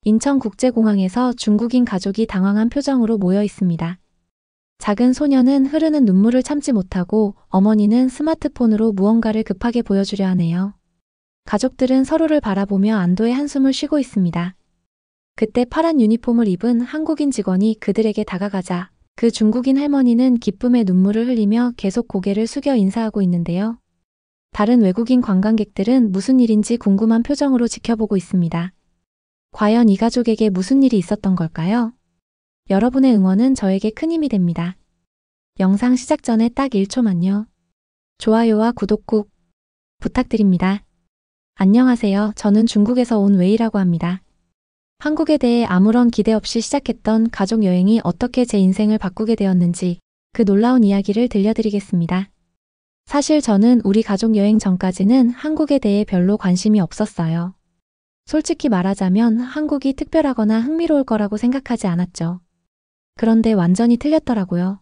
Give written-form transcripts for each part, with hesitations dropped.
인천국제공항에서 중국인 가족이 당황한 표정으로 모여 있습니다. 작은 소녀는 흐르는 눈물을 참지 못하고 어머니는 스마트폰으로 무언가를 급하게 보여주려 하네요. 가족들은 서로를 바라보며 안도의 한숨을 쉬고 있습니다. 그때 파란 유니폼을 입은 한국인 직원이 그들에게 다가가자 그 중국인 할머니는 기쁨의 눈물을 흘리며 계속 고개를 숙여 인사하고 있는데요. 다른 외국인 관광객들은 무슨 일인지 궁금한 표정으로 지켜보고 있습니다. 과연 이 가족에게 무슨 일이 있었던 걸까요? 여러분의 응원은 저에게 큰 힘이 됩니다. 영상 시작 전에 딱 1초만요. 좋아요와 구독 꾹 부탁드립니다. 안녕하세요. 저는 중국에서 온 웨이라고 합니다. 한국에 대해 아무런 기대 없이 시작했던 가족 여행이 어떻게 제 인생을 바꾸게 되었는지 그 놀라운 이야기를 들려드리겠습니다. 사실 저는 우리 가족 여행 전까지는 한국에 대해 별로 관심이 없었어요. 솔직히 말하자면 한국이 특별하거나 흥미로울 거라고 생각하지 않았죠. 그런데 완전히 틀렸더라고요.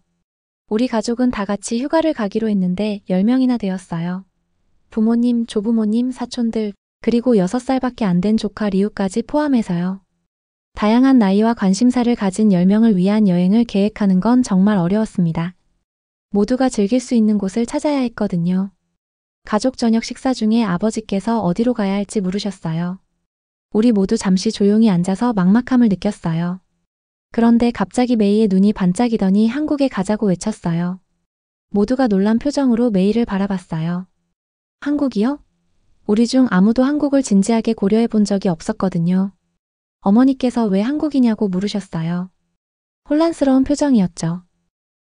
우리 가족은 다 같이 휴가를 가기로 했는데 10명이나 되었어요. 부모님, 조부모님, 사촌들, 그리고 6살밖에 안 된 조카 리우까지 포함해서요. 다양한 나이와 관심사를 가진 10명을 위한 여행을 계획하는 건 정말 어려웠습니다. 모두가 즐길 수 있는 곳을 찾아야 했거든요. 가족 저녁 식사 중에 아버지께서 어디로 가야 할지 물으셨어요. 우리 모두 잠시 조용히 앉아서 막막함을 느꼈어요. 그런데 갑자기 메이의 눈이 반짝이더니 한국에 가자고 외쳤어요. 모두가 놀란 표정으로 메이를 바라봤어요. 한국이요? 우리 중 아무도 한국을 진지하게 고려해 본 적이 없었거든요. 어머니께서 왜 한국이냐고 물으셨어요. 혼란스러운 표정이었죠.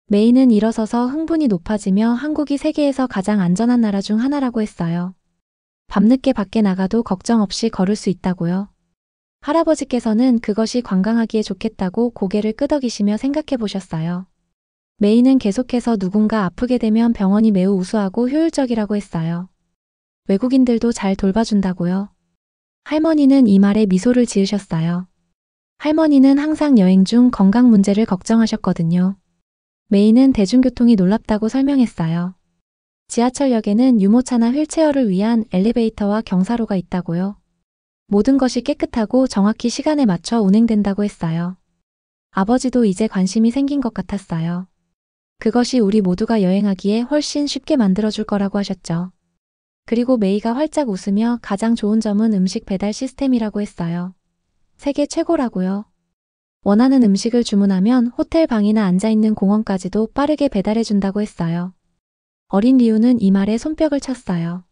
메이는 일어서서 흥분이 높아지며 한국이 세계에서 가장 안전한 나라 중 하나라고 했어요. 밤늦게 밖에 나가도 걱정 없이 걸을 수 있다고요. 할아버지께서는 그것이 관광하기에 좋겠다고 고개를 끄덕이시며 생각해 보셨어요. 메이는 계속해서 누군가 아프게 되면 병원이 매우 우수하고 효율적이라고 했어요. 외국인들도 잘 돌봐준다고요. 할머니는 이 말에 미소를 지으셨어요. 할머니는 항상 여행 중 건강 문제를 걱정하셨거든요. 메이는 대중교통이 놀랍다고 설명했어요. 지하철역에는 유모차나 휠체어를 위한 엘리베이터와 경사로가 있다고요. 모든 것이 깨끗하고 정확히 시간에 맞춰 운행된다고 했어요. 아버지도 이제 관심이 생긴 것 같았어요. 그것이 우리 모두가 여행하기에 훨씬 쉽게 만들어줄 거라고 하셨죠. 그리고 메이가 활짝 웃으며 가장 좋은 점은 음식 배달 시스템이라고 했어요. 세계 최고라고요. 원하는 음식을 주문하면 호텔 방이나 앉아있는 공원까지도 빠르게 배달해준다고 했어요. 어린 리우는 이 말에 손뼉을 쳤어요.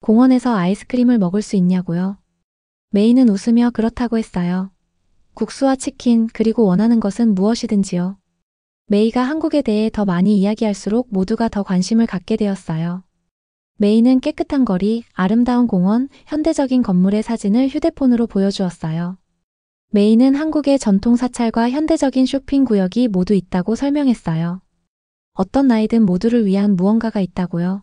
공원에서 아이스크림을 먹을 수 있냐고요? 메이는 웃으며 그렇다고 했어요. 국수와 치킨 그리고 원하는 것은 무엇이든지요. 메이가 한국에 대해 더 많이 이야기할수록 모두가 더 관심을 갖게 되었어요. 메이는 깨끗한 거리, 아름다운 공원, 현대적인 건물의 사진을 휴대폰으로 보여주었어요. 메이는 한국의 전통 사찰과 현대적인 쇼핑 구역이 모두 있다고 설명했어요. 어떤 나이든 모두를 위한 무언가가 있다고요.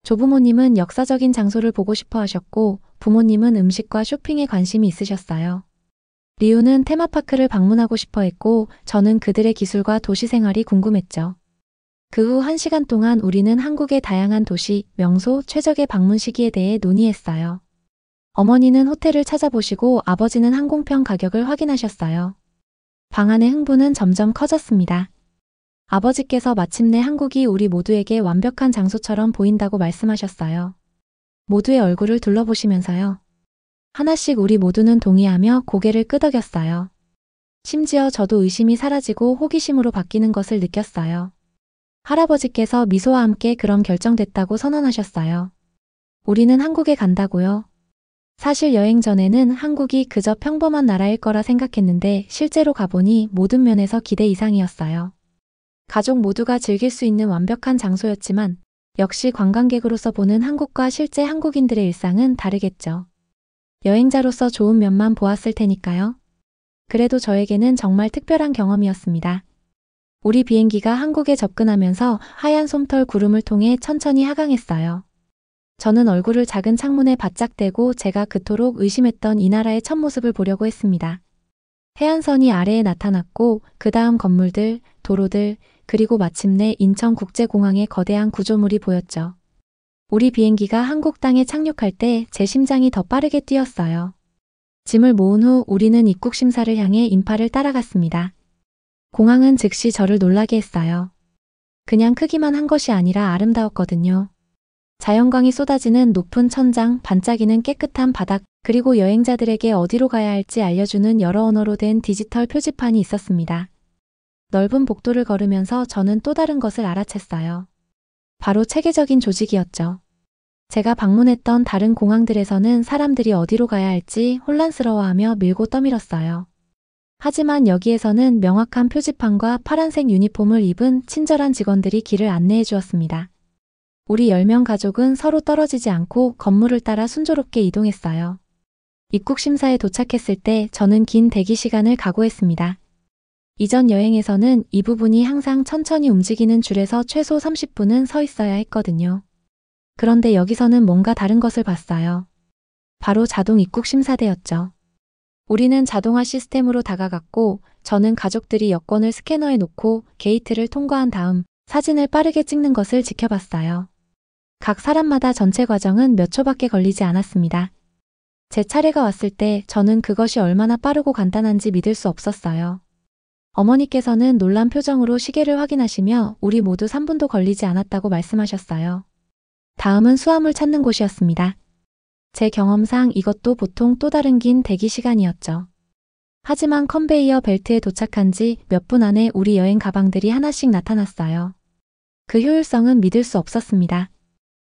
조부모님은 역사적인 장소를 보고 싶어 하셨고 부모님은 음식과 쇼핑에 관심이 있으셨어요. 리우는 테마파크를 방문하고 싶어 했고 저는 그들의 기술과 도시 생활이 궁금했죠. 그 후 1시간 동안 우리는 한국의 다양한 도시, 명소, 최적의 방문 시기에 대해 논의했어요. 어머니는 호텔을 찾아보시고 아버지는 항공편 가격을 확인하셨어요. 방 안의 흥분은 점점 커졌습니다. 아버지께서 마침내 한국이 우리 모두에게 완벽한 장소처럼 보인다고 말씀하셨어요. 모두의 얼굴을 둘러보시면서요. 하나씩 우리 모두는 동의하며 고개를 끄덕였어요. 심지어 저도 의심이 사라지고 호기심으로 바뀌는 것을 느꼈어요. 할아버지께서 미소와 함께 그럼 결정됐다고 선언하셨어요. 우리는 한국에 간다고요. 사실 여행 전에는 한국이 그저 평범한 나라일 거라 생각했는데 실제로 가보니 모든 면에서 기대 이상이었어요. 가족 모두가 즐길 수 있는 완벽한 장소였지만 역시 관광객으로서 보는 한국과 실제 한국인들의 일상은 다르겠죠. 여행자로서 좋은 면만 보았을 테니까요. 그래도 저에게는 정말 특별한 경험이었습니다. 우리 비행기가 한국에 접근하면서 하얀 솜털 구름을 통해 천천히 하강했어요. 저는 얼굴을 작은 창문에 바짝 대고 제가 그토록 의심했던 이 나라의 첫 모습을 보려고 했습니다. 해안선이 아래에 나타났고 그 다음 건물들, 도로들, 그리고 마침내 인천국제공항의 거대한 구조물이 보였죠. 우리 비행기가 한국 땅에 착륙할 때 제 심장이 더 빠르게 뛰었어요. 짐을 모은 후 우리는 입국 심사를 향해 인파를 따라갔습니다. 공항은 즉시 저를 놀라게 했어요. 그냥 크기만 한 것이 아니라 아름다웠거든요. 자연광이 쏟아지는 높은 천장, 반짝이는 깨끗한 바닥, 그리고 여행자들에게 어디로 가야 할지 알려주는 여러 언어로 된 디지털 표지판이 있었습니다. 넓은 복도를 걸으면서 저는 또 다른 것을 알아챘어요. 바로 체계적인 조직이었죠. 제가 방문했던 다른 공항들에서는 사람들이 어디로 가야 할지 혼란스러워하며 밀고 떠밀었어요. 하지만 여기에서는 명확한 표지판과 파란색 유니폼을 입은 친절한 직원들이 길을 안내해 주었습니다. 우리 10명 가족은 서로 떨어지지 않고 건물을 따라 순조롭게 이동했어요. 입국 심사에 도착했을 때 저는 긴 대기 시간을 각오했습니다. 이전 여행에서는 이 부분이 항상 천천히 움직이는 줄에서 최소 30분은 서 있어야 했거든요. 그런데 여기서는 뭔가 다른 것을 봤어요. 바로 자동 입국 심사대였죠. 우리는 자동화 시스템으로 다가갔고 저는 가족들이 여권을 스캐너에 놓고 게이트를 통과한 다음 사진을 빠르게 찍는 것을 지켜봤어요. 각 사람마다 전체 과정은 몇 초밖에 걸리지 않았습니다. 제 차례가 왔을 때 저는 그것이 얼마나 빠르고 간단한지 믿을 수 없었어요. 어머니께서는 놀란 표정으로 시계를 확인하시며 우리 모두 3분도 걸리지 않았다고 말씀하셨어요. 다음은 수화물 찾는 곳이었습니다. 제 경험상 이것도 보통 또 다른 긴 대기 시간이었죠. 하지만 컨베이어 벨트에 도착한 지 몇 분 안에 우리 여행 가방들이 하나씩 나타났어요. 그 효율성은 믿을 수 없었습니다.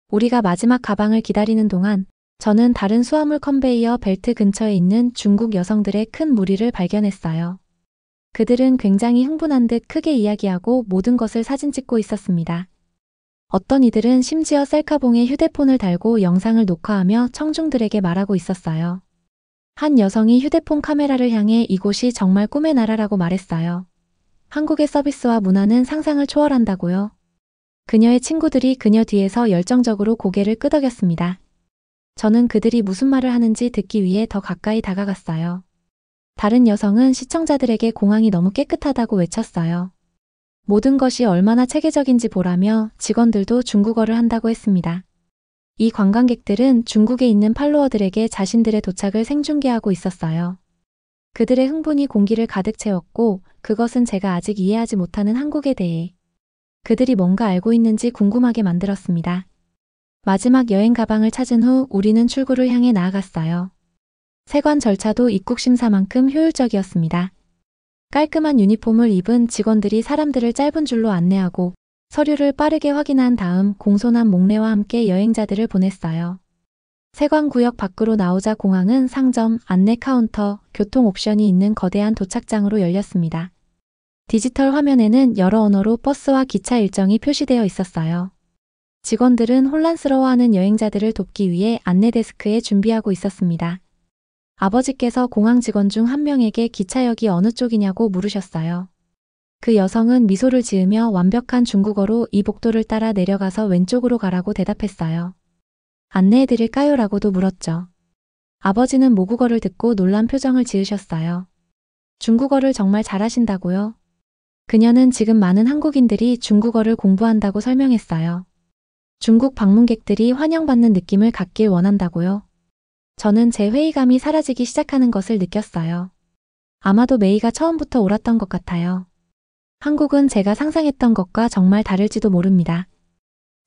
우리가 마지막 가방을 기다리는 동안 저는 다른 수화물 컨베이어 벨트 근처에 있는 중국 여성들의 큰 무리를 발견했어요. 그들은 굉장히 흥분한 듯 크게 이야기하고 모든 것을 사진 찍고 있었습니다. 어떤 이들은 심지어 셀카봉에 휴대폰을 달고 영상을 녹화하며 청중들에게 말하고 있었어요. 한 여성이 휴대폰 카메라를 향해 이곳이 정말 꿈의 나라라고 말했어요. 한국의 서비스와 문화는 상상을 초월한다고요. 그녀의 친구들이 그녀 뒤에서 열정적으로 고개를 끄덕였습니다. 저는 그들이 무슨 말을 하는지 듣기 위해 더 가까이 다가갔어요. 다른 여성은 시청자들에게 공항이 너무 깨끗하다고 외쳤어요. 모든 것이 얼마나 체계적인지 보라며 직원들도 중국어를 한다고 했습니다. 이 관광객들은 중국에 있는 팔로워들에게 자신들의 도착을 생중계하고 있었어요. 그들의 흥분이 공기를 가득 채웠고 그것은 제가 아직 이해하지 못하는 한국에 대해 그들이 뭔가 알고 있는지 궁금하게 만들었습니다. 마지막 여행 가방을 찾은 후 우리는 출구를 향해 나아갔어요. 세관 절차도 입국 심사만큼 효율적이었습니다. 깔끔한 유니폼을 입은 직원들이 사람들을 짧은 줄로 안내하고 서류를 빠르게 확인한 다음 공손한 목례와 함께 여행자들을 보냈어요. 세관구역 밖으로 나오자 공항은 상점, 안내 카운터, 교통 옵션이 있는 거대한 도착장으로 열렸습니다. 디지털 화면에는 여러 언어로 버스와 기차 일정이 표시되어 있었어요. 직원들은 혼란스러워하는 여행자들을 돕기 위해 안내 데스크에 준비하고 있었습니다. 아버지께서 공항 직원 중 한 명에게 기차역이 어느 쪽이냐고 물으셨어요. 그 여성은 미소를 지으며 완벽한 중국어로 이 복도를 따라 내려가서 왼쪽으로 가라고 대답했어요. 안내해드릴까요? 라고도 물었죠. 아버지는 모국어를 듣고 놀란 표정을 지으셨어요. 중국어를 정말 잘하신다고요? 그녀는 지금 많은 한국인들이 중국어를 공부한다고 설명했어요. 중국 방문객들이 환영받는 느낌을 갖길 원한다고요? 저는 제 회의감이 사라지기 시작하는 것을 느꼈어요. 아마도 메이가 처음부터 옳았던 것 같아요. 한국은 제가 상상했던 것과 정말 다를지도 모릅니다.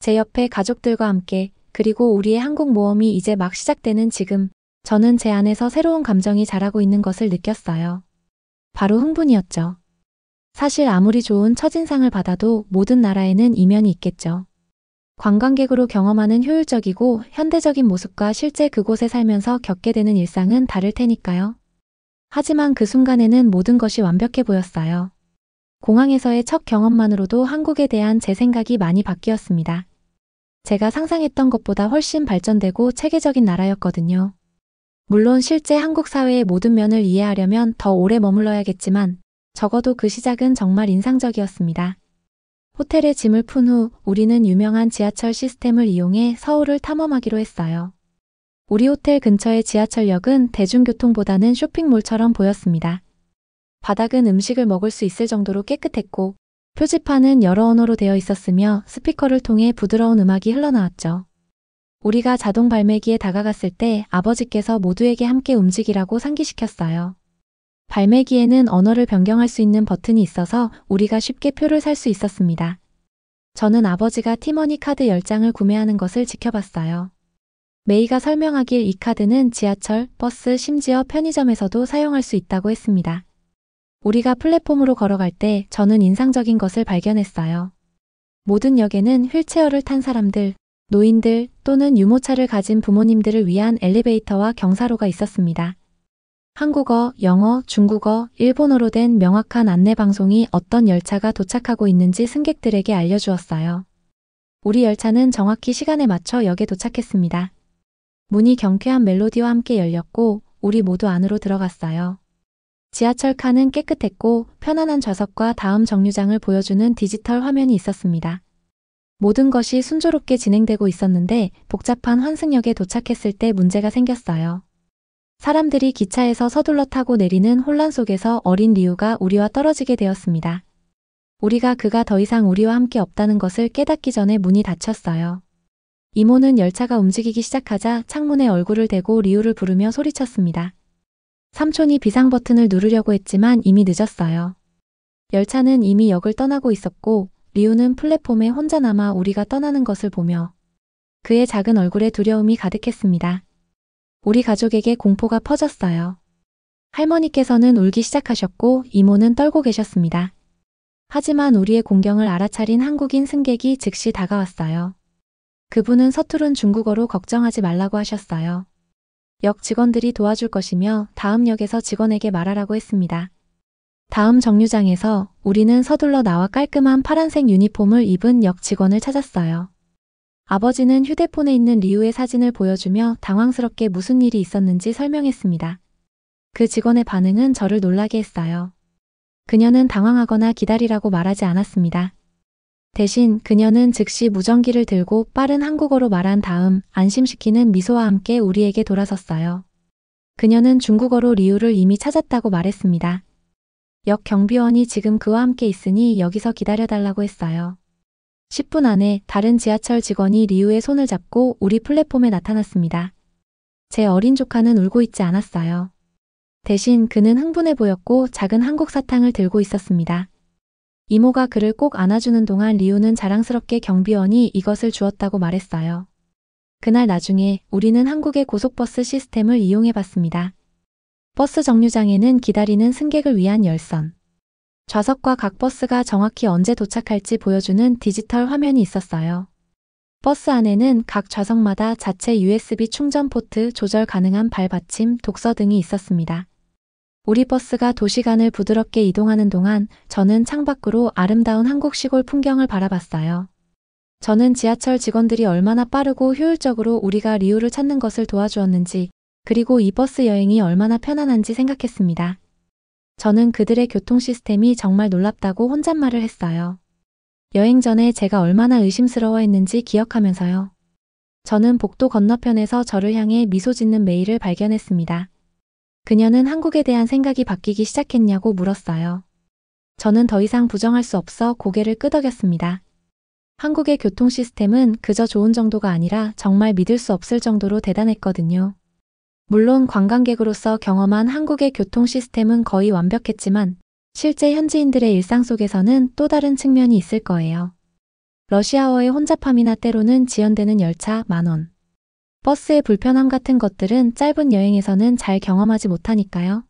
제 옆에 가족들과 함께 그리고 우리의 한국 모험이 이제 막 시작되는 지금 저는 제 안에서 새로운 감정이 자라고 있는 것을 느꼈어요. 바로 흥분이었죠. 사실 아무리 좋은 첫인상을 받아도 모든 나라에는 이면이 있겠죠. 관광객으로 경험하는 효율적이고 현대적인 모습과 실제 그곳에 살면서 겪게 되는 일상은 다를 테니까요. 하지만 그 순간에는 모든 것이 완벽해 보였어요. 공항에서의 첫 경험만으로도 한국에 대한 제 생각이 많이 바뀌었습니다. 제가 상상했던 것보다 훨씬 발전되고 체계적인 나라였거든요. 물론 실제 한국 사회의 모든 면을 이해하려면 더 오래 머물러야겠지만 적어도 그 시작은 정말 인상적이었습니다. 호텔에 짐을 푼 후 우리는 유명한 지하철 시스템을 이용해 서울을 탐험하기로 했어요. 우리 호텔 근처의 지하철역은 대중교통보다는 쇼핑몰처럼 보였습니다. 바닥은 음식을 먹을 수 있을 정도로 깨끗했고 표지판은 여러 언어로 되어 있었으며 스피커를 통해 부드러운 음악이 흘러나왔죠. 우리가 자동 발매기에 다가갔을 때 아버지께서 모두에게 함께 움직이라고 상기시켰어요. 발매기에는 언어를 변경할 수 있는 버튼이 있어서 우리가 쉽게 표를 살 수 있었습니다. 저는 아버지가 티머니 카드 10장을 구매하는 것을 지켜봤어요. 메이가 설명하길 이 카드는 지하철, 버스, 심지어 편의점에서도 사용할 수 있다고 했습니다. 우리가 플랫폼으로 걸어갈 때 저는 인상적인 것을 발견했어요. 모든 역에는 휠체어를 탄 사람들, 노인들 또는 유모차를 가진 부모님들을 위한 엘리베이터와 경사로가 있었습니다. 한국어, 영어, 중국어, 일본어로 된 명확한 안내 방송이 어떤 열차가 도착하고 있는지 승객들에게 알려주었어요. 우리 열차는 정확히 시간에 맞춰 역에 도착했습니다. 문이 경쾌한 멜로디와 함께 열렸고 우리 모두 안으로 들어갔어요. 지하철 칸은 깨끗했고 편안한 좌석과 다음 정류장을 보여주는 디지털 화면이 있었습니다. 모든 것이 순조롭게 진행되고 있었는데 복잡한 환승역에 도착했을 때 문제가 생겼어요. 사람들이 기차에서 서둘러 타고 내리는 혼란 속에서 어린 리우가 우리와 떨어지게 되었습니다. 우리가 그가 더 이상 우리와 함께 없다는 것을 깨닫기 전에 문이 닫혔어요. 이모는 열차가 움직이기 시작하자 창문에 얼굴을 대고 리우를 부르며 소리쳤습니다. 삼촌이 비상 버튼을 누르려고 했지만 이미 늦었어요. 열차는 이미 역을 떠나고 있었고 리우는 플랫폼에 혼자 남아 우리가 떠나는 것을 보며 그의 작은 얼굴에 두려움이 가득했습니다. 우리 가족에게 공포가 퍼졌어요. 할머니께서는 울기 시작하셨고 이모는 떨고 계셨습니다. 하지만 우리의 공경을 알아차린 한국인 승객이 즉시 다가왔어요. 그분은 서투른 중국어로 걱정하지 말라고 하셨어요. 역 직원들이 도와줄 것이며 다음 역에서 직원에게 말하라고 했습니다. 다음 정류장에서 우리는 서둘러 나와 깔끔한 파란색 유니폼을 입은 역 직원을 찾았어요. 아버지는 휴대폰에 있는 리우의 사진을 보여주며 당황스럽게 무슨 일이 있었는지 설명했습니다. 그 직원의 반응은 저를 놀라게 했어요. 그녀는 당황하거나 기다리라고 말하지 않았습니다. 대신 그녀는 즉시 무전기를 들고 빠른 한국어로 말한 다음 안심시키는 미소와 함께 우리에게 돌아섰어요. 그녀는 중국어로 리우를 이미 찾았다고 말했습니다. 역 경비원이 지금 그와 함께 있으니 여기서 기다려달라고 했어요. 10분 안에 다른 지하철 직원이 리우의 손을 잡고 우리 플랫폼에 나타났습니다. 제 어린 조카는 울고 있지 않았어요. 대신 그는 흥분해 보였고 작은 한국 사탕을 들고 있었습니다. 이모가 그를 꼭 안아주는 동안 리우는 자랑스럽게 경비원이 이것을 주었다고 말했어요. 그날 나중에 우리는 한국의 고속버스 시스템을 이용해 봤습니다. 버스 정류장에는 기다리는 승객을 위한 열선, 좌석과 각 버스가 정확히 언제 도착할지 보여주는 디지털 화면이 있었어요. 버스 안에는 각 좌석마다 자체 USB 충전 포트, 조절 가능한 발받침, 독서 등이 있었습니다. 우리 버스가 도시간을 부드럽게 이동하는 동안 저는 창밖으로 아름다운 한국 시골 풍경을 바라봤어요. 저는 지하철 직원들이 얼마나 빠르고 효율적으로 우리가 리우를 찾는 것을 도와주었는지, 그리고 이 버스 여행이 얼마나 편안한지 생각했습니다. 저는 그들의 교통 시스템이 정말 놀랍다고 혼잣말을 했어요. 여행 전에 제가 얼마나 의심스러워했는지 기억하면서요. 저는 복도 건너편에서 저를 향해 미소 짓는 메이를 발견했습니다. 그녀는 한국에 대한 생각이 바뀌기 시작했냐고 물었어요. 저는 더 이상 부정할 수 없어 고개를 끄덕였습니다. 한국의 교통 시스템은 그저 좋은 정도가 아니라 정말 믿을 수 없을 정도로 대단했거든요. 물론 관광객으로서 경험한 한국의 교통 시스템은 거의 완벽했지만 실제 현지인들의 일상 속에서는 또 다른 측면이 있을 거예요. 러시아어의 혼잡함이나 때로는 지연되는 열차, 만원, 버스의 불편함 같은 것들은 짧은 여행에서는 잘 경험하지 못하니까요.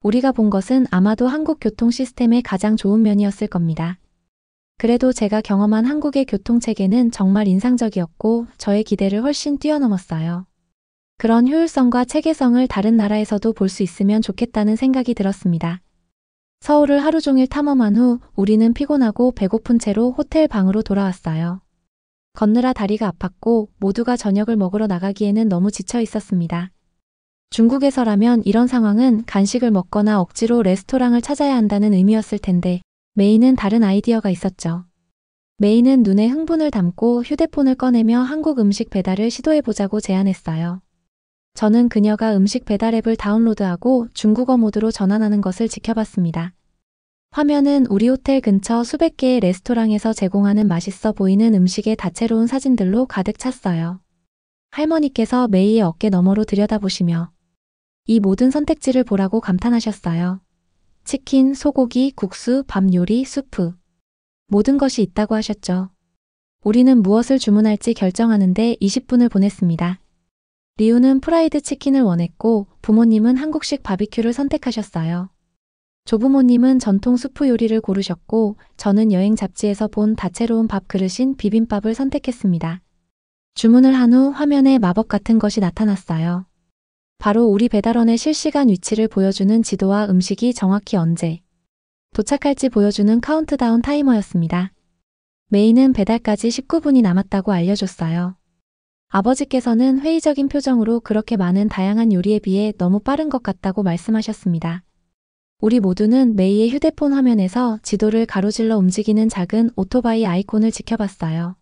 우리가 본 것은 아마도 한국 교통 시스템의 가장 좋은 면이었을 겁니다. 그래도 제가 경험한 한국의 교통체계는 정말 인상적이었고 저의 기대를 훨씬 뛰어넘었어요. 그런 효율성과 체계성을 다른 나라에서도 볼 수 있으면 좋겠다는 생각이 들었습니다. 서울을 하루 종일 탐험한 후 우리는 피곤하고 배고픈 채로 호텔 방으로 돌아왔어요. 걷느라 다리가 아팠고 모두가 저녁을 먹으러 나가기에는 너무 지쳐 있었습니다. 중국에서라면 이런 상황은 간식을 먹거나 억지로 레스토랑을 찾아야 한다는 의미였을 텐데 메이는 다른 아이디어가 있었죠. 메이는 눈에 흥분을 담고 휴대폰을 꺼내며 한국 음식 배달을 시도해보자고 제안했어요. 저는 그녀가 음식 배달 앱을 다운로드하고 중국어 모드로 전환하는 것을 지켜봤습니다. 화면은 우리 호텔 근처 수백 개의 레스토랑에서 제공하는 맛있어 보이는 음식의 다채로운 사진들로 가득 찼어요. 할머니께서 메이의 어깨 너머로 들여다보시며 이 모든 선택지를 보라고 감탄하셨어요. 치킨, 소고기, 국수, 밥 요리, 수프. 모든 것이 있다고 하셨죠. 우리는 무엇을 주문할지 결정하는데 20분을 보냈습니다. 리우는 프라이드 치킨을 원했고 부모님은 한국식 바비큐를 선택하셨어요. 조부모님은 전통 수프 요리를 고르셨고 저는 여행 잡지에서 본 다채로운 밥 그릇인 비빔밥을 선택했습니다. 주문을 한 후 화면에 마법 같은 것이 나타났어요. 바로 우리 배달원의 실시간 위치를 보여주는 지도와 음식이 정확히 언제 도착할지 보여주는 카운트다운 타이머였습니다. 메이는 배달까지 19분이 남았다고 알려줬어요. 아버지께서는 회의적인 표정으로 그렇게 많은 다양한 요리에 비해 너무 빠른 것 같다고 말씀하셨습니다. 우리 모두는 메이의 휴대폰 화면에서 지도를 가로질러 움직이는 작은 오토바이 아이콘을 지켜봤어요.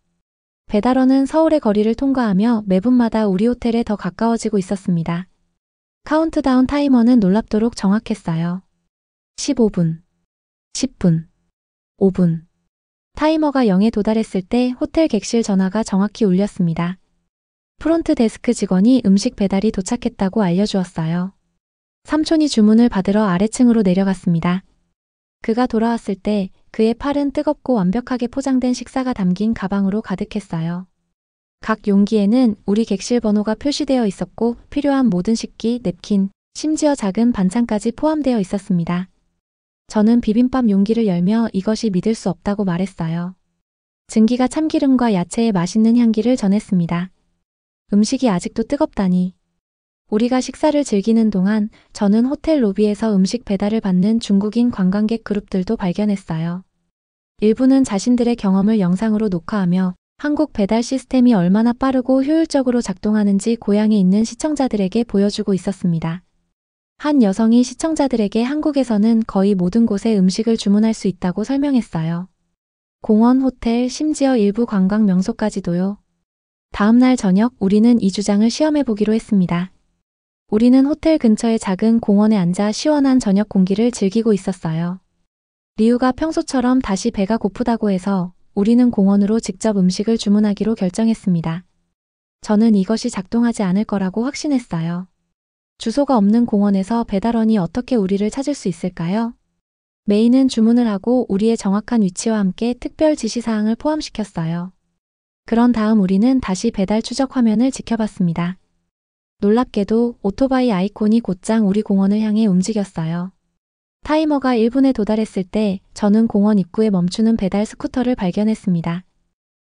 배달원은 서울의 거리를 통과하며 매 분마다 우리 호텔에 더 가까워지고 있었습니다. 카운트다운 타이머는 놀랍도록 정확했어요. 15분, 10분, 5분. 타이머가 0에 도달했을 때 호텔 객실 전화가 정확히 울렸습니다. 프론트 데스크 직원이 음식 배달이 도착했다고 알려주었어요. 삼촌이 주문을 받으러 아래층으로 내려갔습니다. 그가 돌아왔을 때 그의 팔은 뜨겁고 완벽하게 포장된 식사가 담긴 가방으로 가득했어요. 각 용기에는 우리 객실 번호가 표시되어 있었고 필요한 모든 식기, 냅킨, 심지어 작은 반찬까지 포함되어 있었습니다. 저는 비빔밥 용기를 열며 이것이 믿을 수 없다고 말했어요. 증기가 참기름과 야채의 맛있는 향기를 전했습니다. 음식이 아직도 뜨겁다니. 우리가 식사를 즐기는 동안 저는 호텔 로비에서 음식 배달을 받는 중국인 관광객 그룹들도 발견했어요. 일부는 자신들의 경험을 영상으로 녹화하며 한국 배달 시스템이 얼마나 빠르고 효율적으로 작동하는지 고향에 있는 시청자들에게 보여주고 있었습니다. 한 여성이 시청자들에게 한국에서는 거의 모든 곳에 음식을 주문할 수 있다고 설명했어요. 공원, 호텔, 심지어 일부 관광 명소까지도요. 다음 날 저녁 우리는 이 주장을 시험해보기로 했습니다. 우리는 호텔 근처의 작은 공원에 앉아 시원한 저녁 공기를 즐기고 있었어요. 리우가 평소처럼 다시 배가 고프다고 해서 우리는 공원으로 직접 음식을 주문하기로 결정했습니다. 저는 이것이 작동하지 않을 거라고 확신했어요. 주소가 없는 공원에서 배달원이 어떻게 우리를 찾을 수 있을까요? 메이는 주문을 하고 우리의 정확한 위치와 함께 특별 지시사항을 포함시켰어요. 그런 다음 우리는 다시 배달 추적 화면을 지켜봤습니다. 놀랍게도 오토바이 아이콘이 곧장 우리 공원을 향해 움직였어요. 타이머가 1분에 도달했을 때 저는 공원 입구에 멈추는 배달 스쿠터를 발견했습니다.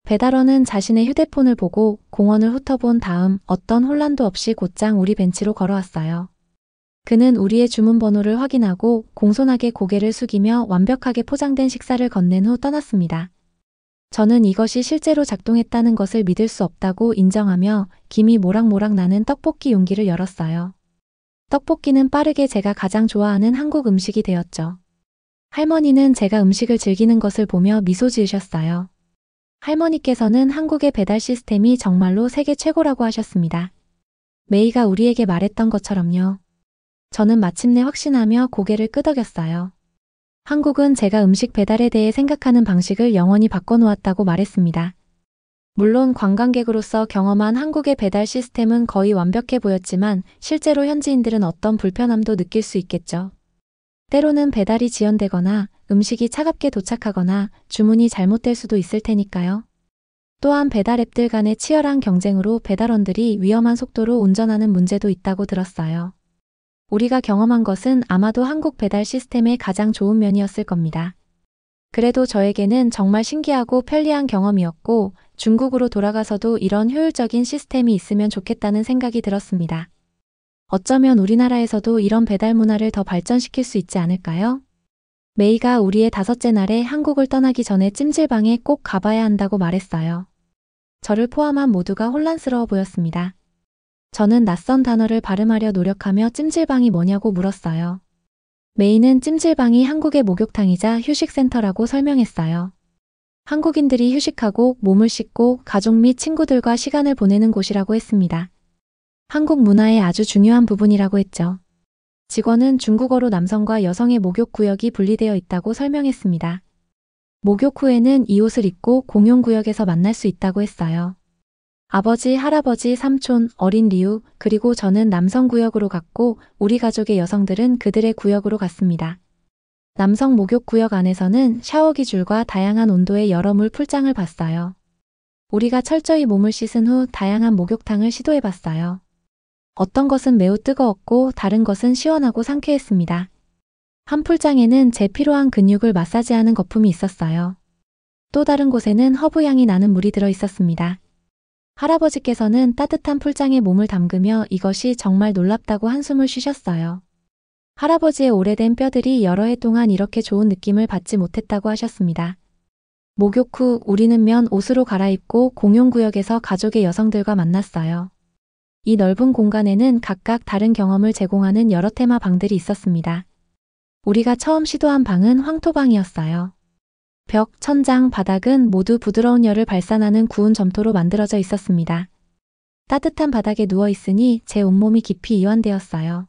배달원은 자신의 휴대폰을 보고 공원을 훑어본 다음 어떤 혼란도 없이 곧장 우리 벤치로 걸어왔어요. 그는 우리의 주문 번호를 확인하고 공손하게 고개를 숙이며 완벽하게 포장된 식사를 건넨 후 떠났습니다. 저는 이것이 실제로 작동했다는 것을 믿을 수 없다고 인정하며 김이 모락모락 나는 떡볶이 용기를 열었어요. 떡볶이는 빠르게 제가 가장 좋아하는 한국 음식이 되었죠. 할머니는 제가 음식을 즐기는 것을 보며 미소 지으셨어요. 할머니께서는 한국의 배달 시스템이 정말로 세계 최고라고 하셨습니다. 메이가 우리에게 말했던 것처럼요. 저는 마침내 확신하며 고개를 끄덕였어요. 한국은 제가 음식 배달에 대해 생각하는 방식을 영원히 바꿔놓았다고 말했습니다. 물론 관광객으로서 경험한 한국의 배달 시스템은 거의 완벽해 보였지만 실제로 현지인들은 어떤 불편함도 느낄 수 있겠죠. 때로는 배달이 지연되거나 음식이 차갑게 도착하거나 주문이 잘못될 수도 있을 테니까요. 또한 배달 앱들 간의 치열한 경쟁으로 배달원들이 위험한 속도로 운전하는 문제도 있다고 들었어요. 우리가 경험한 것은 아마도 한국 배달 시스템의 가장 좋은 면이었을 겁니다. 그래도 저에게는 정말 신기하고 편리한 경험이었고 중국으로 돌아가서도 이런 효율적인 시스템이 있으면 좋겠다는 생각이 들었습니다. 어쩌면 우리나라에서도 이런 배달 문화를 더 발전시킬 수 있지 않을까요? 메이가 우리의 5째 날에 한국을 떠나기 전에 찜질방에 꼭 가봐야 한다고 말했어요. 저를 포함한 모두가 혼란스러워 보였습니다. 저는 낯선 단어를 발음하려 노력하며 찜질방이 뭐냐고 물었어요. 메이는 찜질방이 한국의 목욕탕이자 휴식센터라고 설명했어요. 한국인들이 휴식하고 몸을 씻고 가족 및 친구들과 시간을 보내는 곳이라고 했습니다. 한국 문화의 아주 중요한 부분이라고 했죠. 직원은 중국어로 남성과 여성의 목욕 구역이 분리되어 있다고 설명했습니다. 목욕 후에는 이 옷을 입고 공용 구역에서 만날 수 있다고 했어요. 아버지, 할아버지, 삼촌, 어린 리우, 그리고 저는 남성 구역으로 갔고 우리 가족의 여성들은 그들의 구역으로 갔습니다. 남성 목욕 구역 안에서는 샤워기 줄과 다양한 온도의 여러 물 풀장을 봤어요. 우리가 철저히 몸을 씻은 후 다양한 목욕탕을 시도해봤어요. 어떤 것은 매우 뜨거웠고 다른 것은 시원하고 상쾌했습니다. 한 풀장에는 제 필요한 근육을 마사지하는 거품이 있었어요. 또 다른 곳에는 허브 향이 나는 물이 들어 있었습니다. 할아버지께서는 따뜻한 풀장에 몸을 담그며 이것이 정말 놀랍다고 한숨을 쉬셨어요. 할아버지의 오래된 뼈들이 여러 해 동안 이렇게 좋은 느낌을 받지 못했다고 하셨습니다. 목욕 후 우리는 면 옷으로 갈아입고 공용구역에서 가족의 여성들과 만났어요. 이 넓은 공간에는 각각 다른 경험을 제공하는 여러 테마 방들이 있었습니다. 우리가 처음 시도한 방은 황토방이었어요. 벽, 천장, 바닥은 모두 부드러운 열을 발산하는 구운 점토로 만들어져 있었습니다. 따뜻한 바닥에 누워 있으니 제 온몸이 깊이 이완되었어요.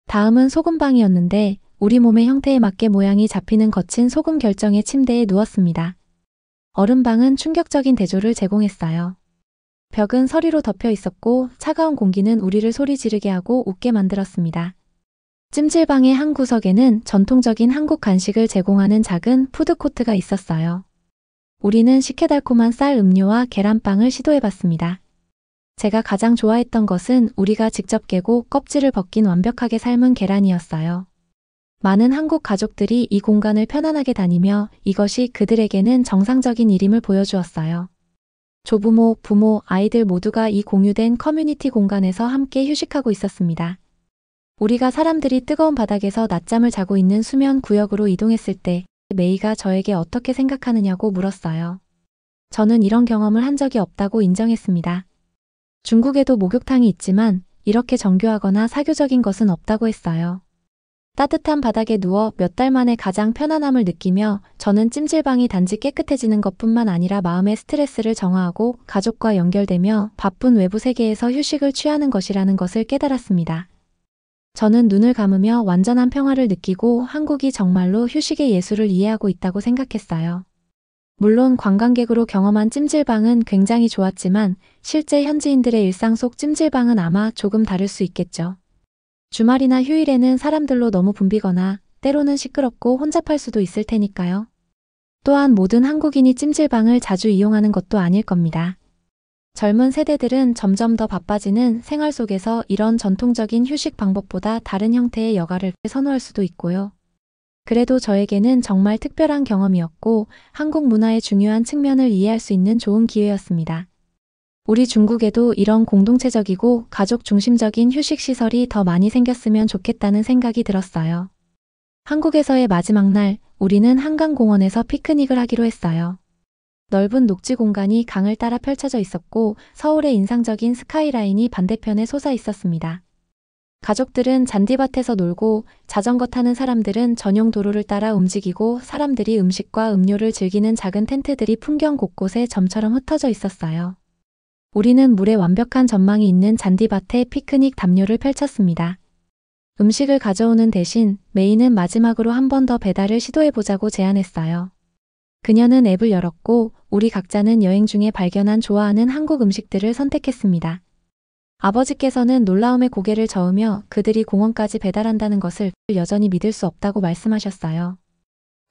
다음은 소금방이었는데 우리 몸의 형태에 맞게 모양이 잡히는 거친 소금 결정의 침대에 누웠습니다. 얼음방은 충격적인 대조를 제공했어요. 벽은 서리로 덮여 있었고 차가운 공기는 우리를 소리 지르게 하고 웃게 만들었습니다. 찜질방의 한 구석에는 전통적인 한국 간식을 제공하는 작은 푸드코트가 있었어요. 우리는 시캐달콤한 쌀 음료와 계란빵을 시도해봤습니다. 제가 가장 좋아했던 것은 우리가 직접 깨고 껍질을 벗긴 완벽하게 삶은 계란이었어요. 많은 한국 가족들이 이 공간을 편안하게 다니며 이것이 그들에게는 정상적인 일임을 보여주었어요. 조부모, 부모, 아이들 모두가 이 공유된 커뮤니티 공간에서 함께 휴식하고 있었습니다. 우리가 사람들이 뜨거운 바닥에서 낮잠을 자고 있는 수면 구역으로 이동했을 때 메이가 저에게 어떻게 생각하느냐고 물었어요. 저는 이런 경험을 한 적이 없다고 인정했습니다. 중국에도 목욕탕이 있지만 이렇게 정교하거나 사교적인 것은 없다고 했어요. 따뜻한 바닥에 누워 몇 달 만에 가장 편안함을 느끼며 저는 찜질방이 단지 깨끗해지는 것뿐만 아니라 마음의 스트레스를 정화하고 가족과 연결되며 바쁜 외부 세계에서 휴식을 취하는 것이라는 것을 깨달았습니다. 저는 눈을 감으며 완전한 평화를 느끼고 한국이 정말로 휴식의 예술을 이해하고 있다고 생각했어요. 물론 관광객으로 경험한 찜질방은 굉장히 좋았지만 실제 현지인들의 일상 속 찜질방은 아마 조금 다를 수 있겠죠. 주말이나 휴일에는 사람들로 너무 붐비거나 때로는 시끄럽고 혼잡할 수도 있을 테니까요. 또한 모든 한국인이 찜질방을 자주 이용하는 것도 아닐 겁니다. 젊은 세대들은 점점 더 바빠지는 생활 속에서 이런 전통적인 휴식 방법보다 다른 형태의 여가를 선호할 수도 있고요. 그래도 저에게는 정말 특별한 경험이었고 한국 문화의 중요한 측면을 이해할 수 있는 좋은 기회였습니다. 우리 중국에도 이런 공동체적이고 가족 중심적인 휴식 시설이 더 많이 생겼으면 좋겠다는 생각이 들었어요. 한국에서의 마지막 날, 우리는 한강공원에서 피크닉을 하기로 했어요. 넓은 녹지 공간이 강을 따라 펼쳐져 있었고 서울의 인상적인 스카이라인이 반대편에 솟아 있었습니다. 가족들은 잔디밭에서 놀고 자전거 타는 사람들은 전용 도로를 따라 움직이고 사람들이 음식과 음료를 즐기는 작은 텐트들이 풍경 곳곳에 점처럼 흩어져 있었어요. 우리는 물에 완벽한 전망이 있는 잔디밭에 피크닉 담요를 펼쳤습니다. 음식을 가져오는 대신 메이는 마지막으로 한 번 더 배달을 시도해보자고 제안했어요. 그녀는 앱을 열었고 우리 각자는 여행 중에 발견한 좋아하는 한국 음식들을 선택했습니다. 아버지께서는 놀라움에 고개를 저으며 그들이 공원까지 배달한다는 것을 여전히 믿을 수 없다고 말씀하셨어요.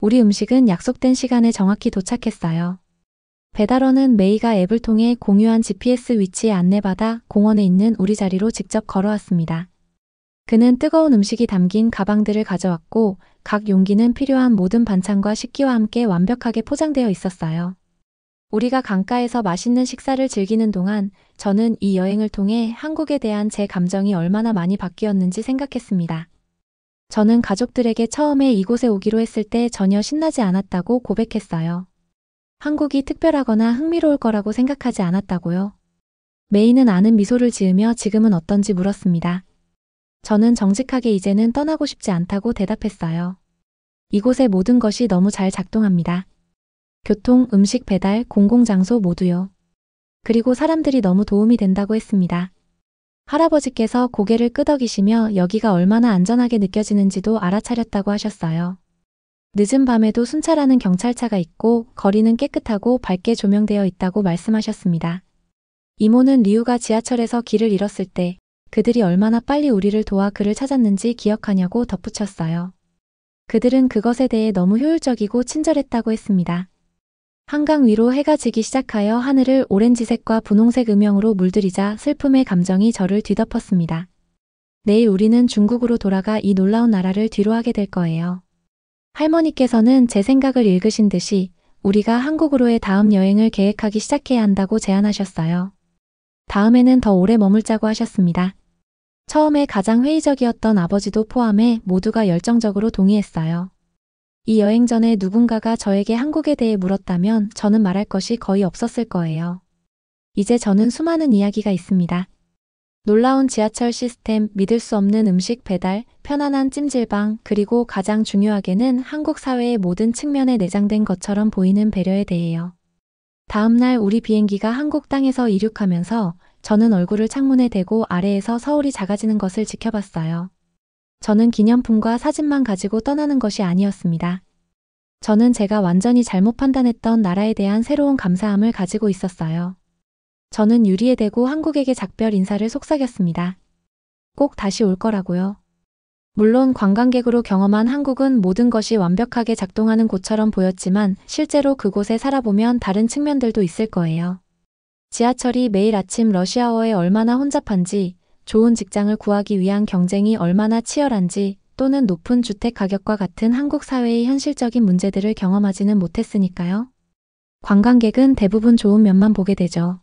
우리 음식은 약속된 시간에 정확히 도착했어요. 배달원은 메이가 앱을 통해 공유한 GPS 위치에 안내받아 공원에 있는 우리 자리로 직접 걸어왔습니다. 그는 뜨거운 음식이 담긴 가방들을 가져왔고 각 용기는 필요한 모든 반찬과 식기와 함께 완벽하게 포장되어 있었어요. 우리가 강가에서 맛있는 식사를 즐기는 동안 저는 이 여행을 통해 한국에 대한 제 감정이 얼마나 많이 바뀌었는지 생각했습니다. 저는 가족들에게 처음에 이곳에 오기로 했을 때 전혀 신나지 않았다고 고백했어요. 한국이 특별하거나 흥미로울 거라고 생각하지 않았다고요. 메이는 아는 미소를 지으며 지금은 어떤지 물었습니다. 저는 정직하게 이제는 떠나고 싶지 않다고 대답했어요. 이곳의 모든 것이 너무 잘 작동합니다. 교통, 음식 배달, 공공장소 모두요. 그리고 사람들이 너무 도움이 된다고 했습니다. 할아버지께서 고개를 끄덕이시며 여기가 얼마나 안전하게 느껴지는지도 알아차렸다고 하셨어요. 늦은 밤에도 순찰하는 경찰차가 있고 거리는 깨끗하고 밝게 조명되어 있다고 말씀하셨습니다. 이모는 리우가 지하철에서 길을 잃었을 때 그들이 얼마나 빨리 우리를 도와 그를 찾았는지 기억하냐고 덧붙였어요. 그들은 그것에 대해 너무 효율적이고 친절했다고 했습니다. 한강 위로 해가 지기 시작하여 하늘을 오렌지색과 분홍색 음영으로 물들이자 슬픔의 감정이 저를 뒤덮었습니다. 내일 우리는 중국으로 돌아가 이 놀라운 나라를 뒤로하게 될 거예요. 할머니께서는 제 생각을 읽으신 듯이 우리가 한국으로의 다음 여행을 계획하기 시작해야 한다고 제안하셨어요. 다음에는 더 오래 머물자고 하셨습니다. 처음에 가장 회의적이었던 아버지도 포함해 모두가 열정적으로 동의했어요. 이 여행 전에 누군가가 저에게 한국에 대해 물었다면 저는 말할 것이 거의 없었을 거예요. 이제 저는 수많은 이야기가 있습니다. 놀라운 지하철 시스템, 믿을 수 없는 음식 배달, 편안한 찜질방, 그리고 가장 중요하게는 한국 사회의 모든 측면에 내장된 것처럼 보이는 배려에 대해요. 다음 날 우리 비행기가 한국 땅에서 이륙하면서 저는 얼굴을 창문에 대고 아래에서 서울이 작아지는 것을 지켜봤어요. 저는 기념품과 사진만 가지고 떠나는 것이 아니었습니다. 저는 제가 완전히 잘못 판단했던 나라에 대한 새로운 감사함을 가지고 있었어요. 저는 유리에 대고 한국에게 작별 인사를 속삭였습니다. 꼭 다시 올 거라고요. 물론 관광객으로 경험한 한국은 모든 것이 완벽하게 작동하는 곳처럼 보였지만 실제로 그곳에 살아보면 다른 측면들도 있을 거예요. 지하철이 매일 아침 러시아어에 얼마나 혼잡한지, 좋은 직장을 구하기 위한 경쟁이 얼마나 치열한지, 또는 높은 주택 가격과 같은 한국 사회의 현실적인 문제들을 경험하지는 못했으니까요. 관광객은 대부분 좋은 면만 보게 되죠.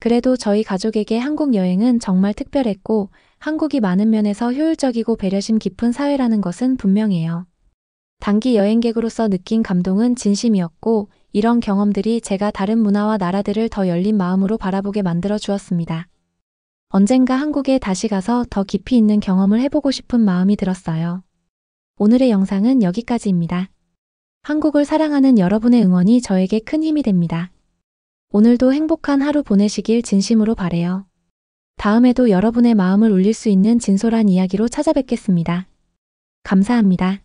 그래도 저희 가족에게 한국 여행은 정말 특별했고 한국이 많은 면에서 효율적이고 배려심 깊은 사회라는 것은 분명해요. 단기 여행객으로서 느낀 감동은 진심이었고 이런 경험들이 제가 다른 문화와 나라들을 더 열린 마음으로 바라보게 만들어 주었습니다. 언젠가 한국에 다시 가서 더 깊이 있는 경험을 해보고 싶은 마음이 들었어요. 오늘의 영상은 여기까지입니다. 한국을 사랑하는 여러분의 응원이 저에게 큰 힘이 됩니다. 오늘도 행복한 하루 보내시길 진심으로 바래요. 다음에도 여러분의 마음을 울릴 수 있는 진솔한 이야기로 찾아뵙겠습니다. 감사합니다.